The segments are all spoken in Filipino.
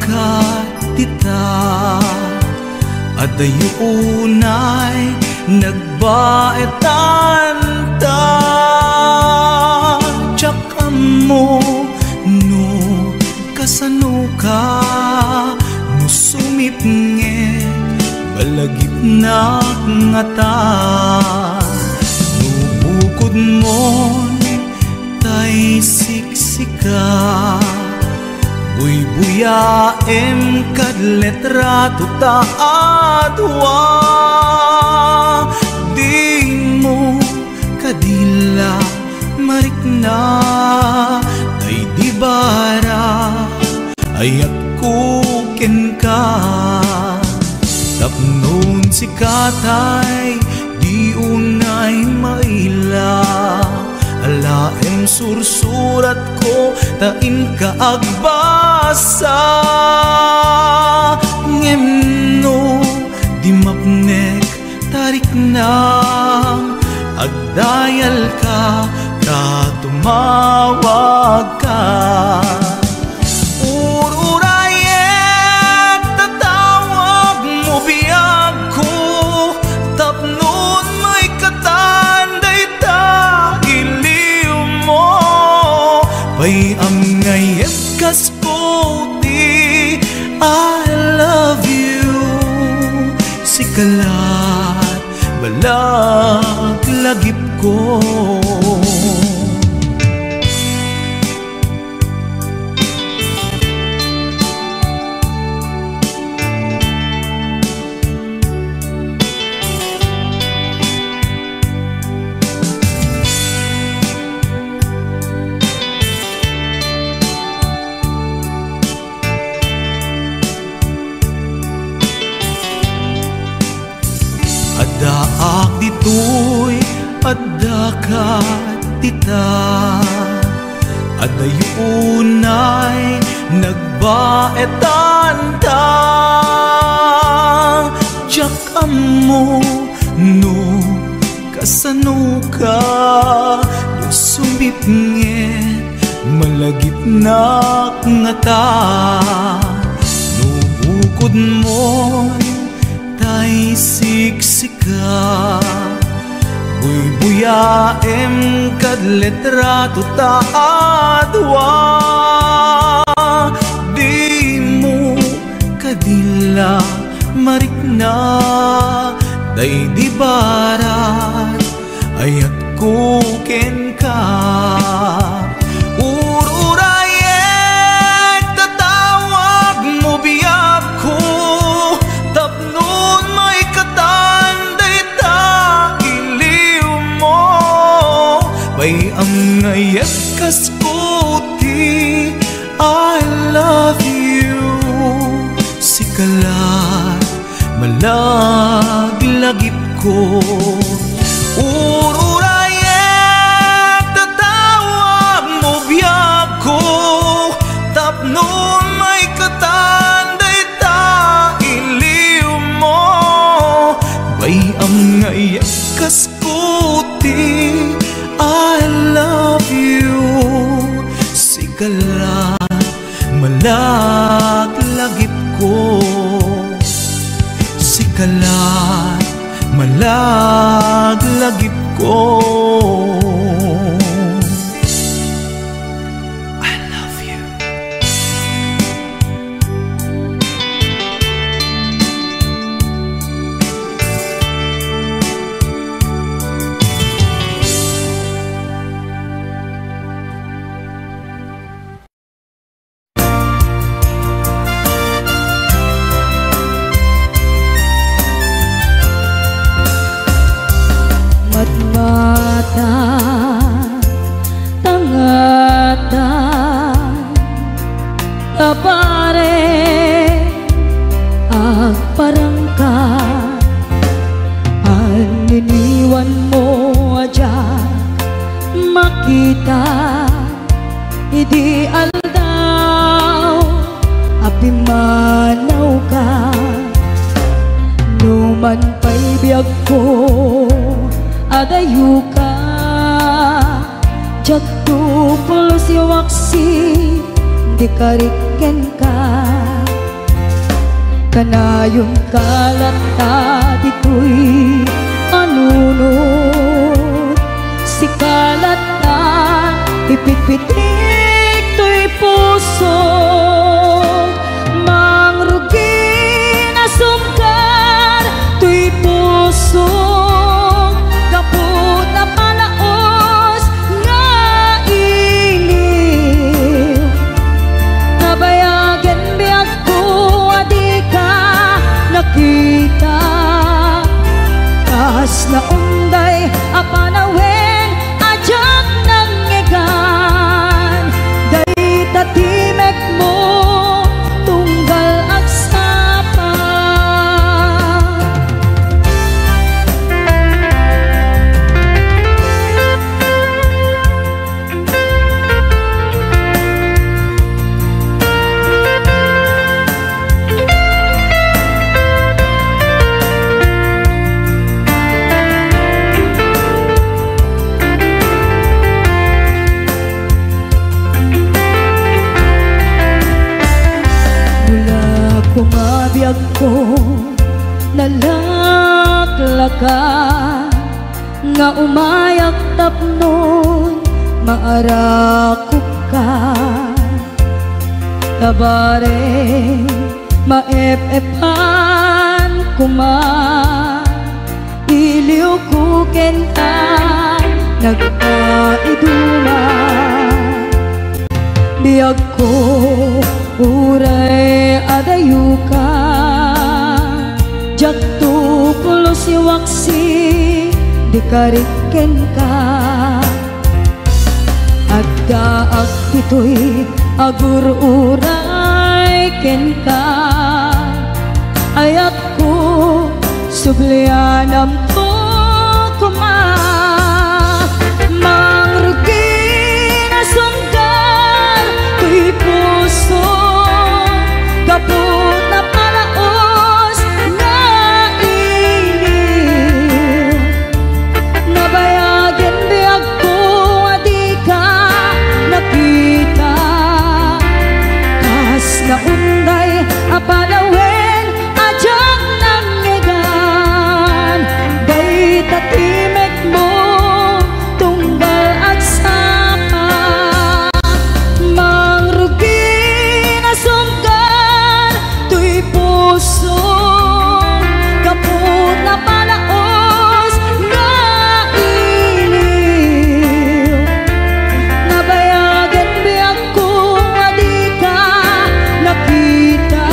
katita adayunay nagbaetan ta tiyakam mo no kasano ka no sumipnge balagip na ngata no bukod mo tay siksika buy-buyaem kad letrato ta adwa di mo kadila marikna ay di bara ay akukin ka tapnon si katay di unay maila alaem sursurat ko tain ka agbasa ngemno di mapnek tarik na agdayal ka tumawag ka ururayet tatawag mo biyag ko tapnon may katanday ta Bay am ngayet kas puti I love you Sikalat balag lagip ko Adaak dito'y adakatita adayunay nagbaetan ta tiyakam mo no kasano ka no sumipnget malagip na ngata no bukod mo'y tay siksika buy-buyaem kad letrato ta adwa di mo kadila marikna day di barat ayat kuken ka ururayet tatawag mo biyag ko tapnon may katanday ta iliw mo bay ang ngayet kas puti I love you sikalat malaglagip ko ururayet tatawag mo biyag ko tapnon may katanday ta iliw mo bay ang ngayet kas puti I love you sikalat malaglagip ko sikalat malaglagip ko I love you Idi aldaw api manaw ka numan pa'y biyag ko adayu ka jagto pulo si waksi di kariken ka kanayon kalata dito'y anunod. Si kalata ipitpitik to'y puso, mangrugi na sumkar to'y puso, kaput na palaos nga iliw. Nabayagan biyag ko adi ka nakita, kas na unday apanawen ajak nang ngegan. Day tatimek mo tunggal agsapa. Kumabiyag ko nalaklaka, nga umayak tapnon maarakop ka. Kabare maep-epan kuma, iliw ko kenta nagpaiduma. Biyag ko uray adayuka, jak tu pulo si waksi di kariken ka. Agda agtitoy agur uray ken ka, ayat ko sublianam to kuma. Mangrugi na sungkar to'y puso, kaput na palaos nga iliw. Nabayagan biyag ko adi ka nakita, kas na unday apalawen ajak nang ngegan. Day tatimek mo tunggal agsapa, mangrugi na sungkar to'y puso, kaput na palaos nga iliw. Nabayagan biyag ko adi ka nakita,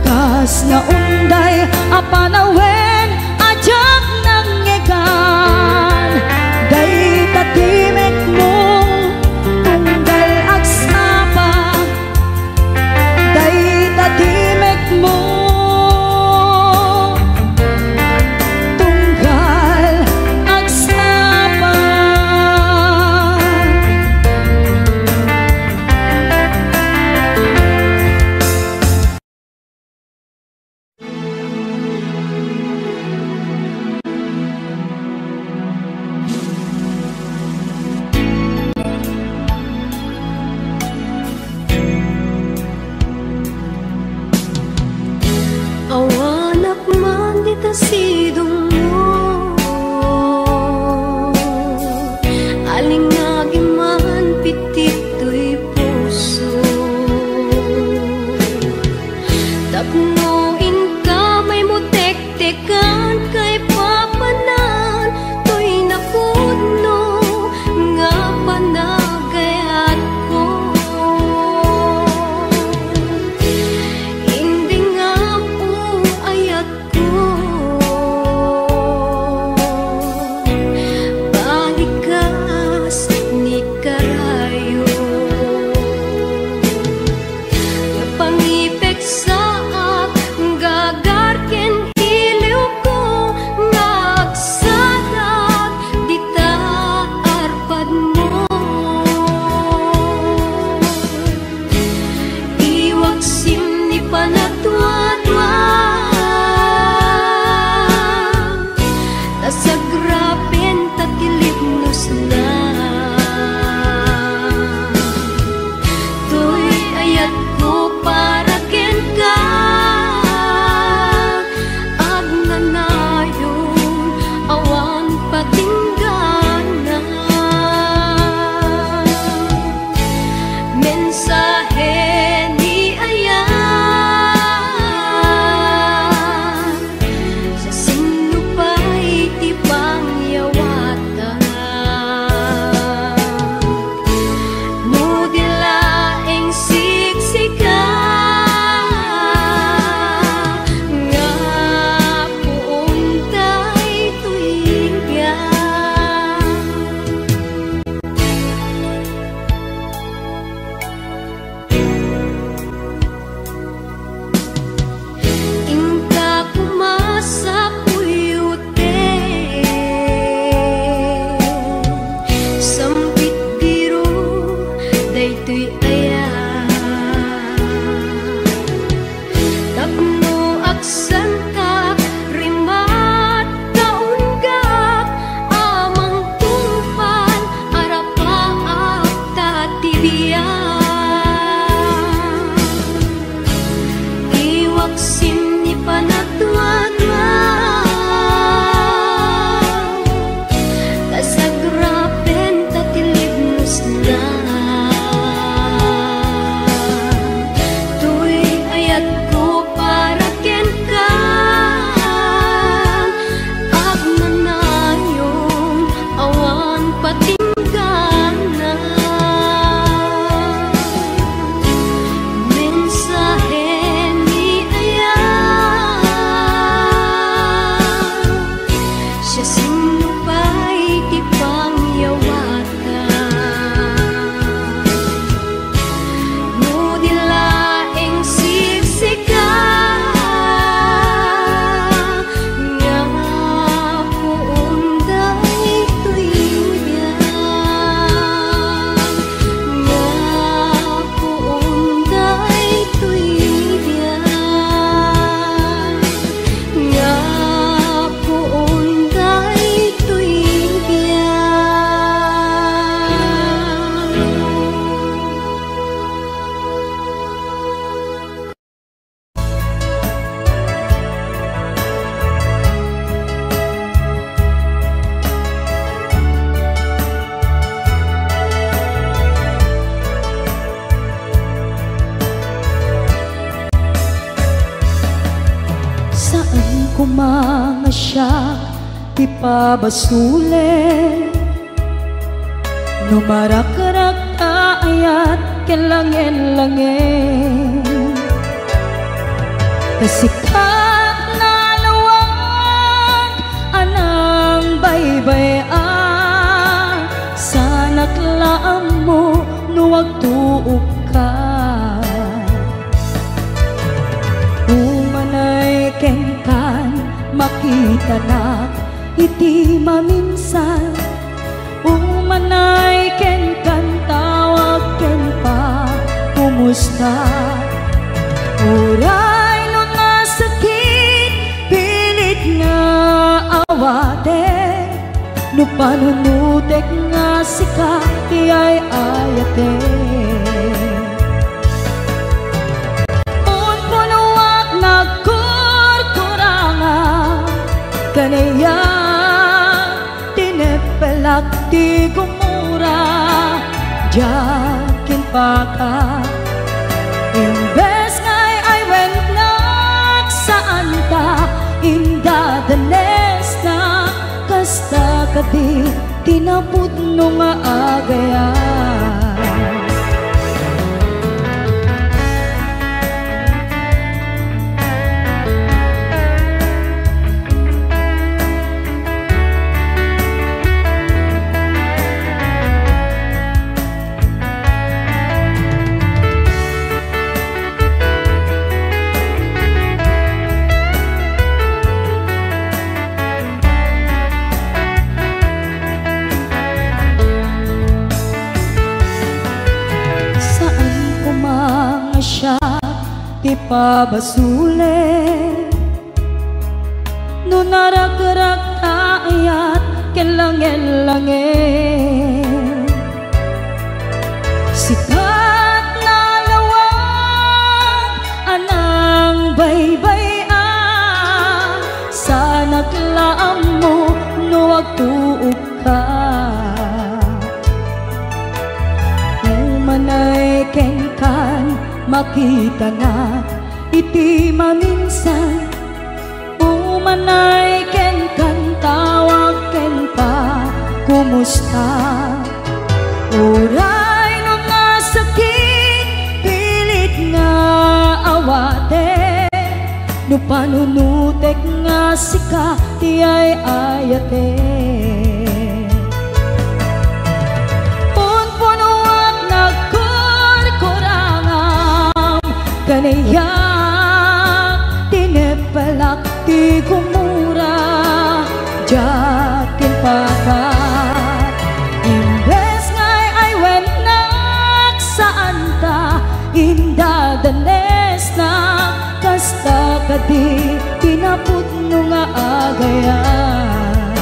kas na unday apanawen ajak nang ngegan. Day tatimek mo tunggal agsapa, day tatimek mo tunggal agsapa. Awanak man di tasidong mo, alingagi man pitit to'y puso. Tapnoin ka may mutek-tekan kay papanan, to'y napudno nga panagayat ko. Hindi nga po ayat ko, mga siya ti pabasule no marak-rak ayat kelangen-langen kasikat na lawag anang baybay-an sanak laam mo no wagtuog ka umanay kenkan makita na iti maminsan umanay ken kan tawag ken pa kumusta uray no nasakit pilit nga awate no panunutek nga sika ti ay ayate un punuak nagkurkuranga kanaya tinepelak ti gumura jakin paka imbes ngay ay wennak saan ta indadanes na kasta kadi tinapud no nga agayan ti pabasule no narak-rak ayat kelangen-langen sikat na lawag anang baybay-an sanak laam mo no wagtuog ka umanay kenkan makita na iti maminsan umanay ken kan tawag ken pa kumusta uray no nasakit pilit nga awate no panunutek nga sika ti ay ayate kanaya tinepelak ti gumura jakin pakat imbes ngay ay wennak saan ta indadanes na kasta kadi tinapud no nga agayan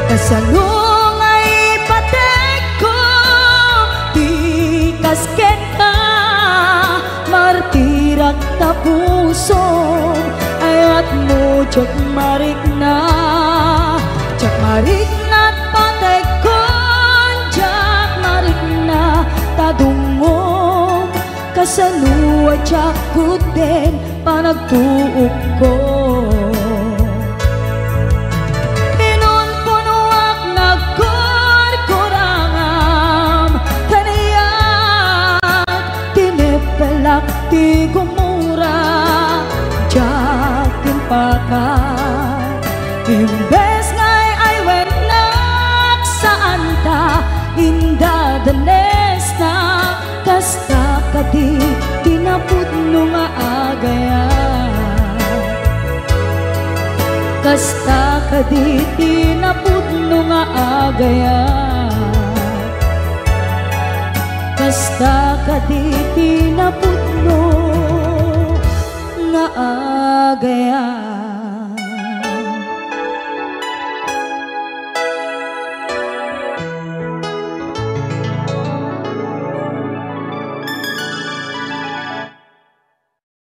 kasalung ay patek ko ti kasket ka martirak ta puso ayat mo jak marik na patek kon jak marik na tadungog kasanua jak kuden panagtuog ko inon punuak nagkurkurangam kanayat tinepelak ti gumura jakin pakat imbes ngay ay wennak saan ta indadanes na kasta kadi tinapud no nga agayan kasta kadi tinapud no nga agayan kasta kadi tinapud no nga agayan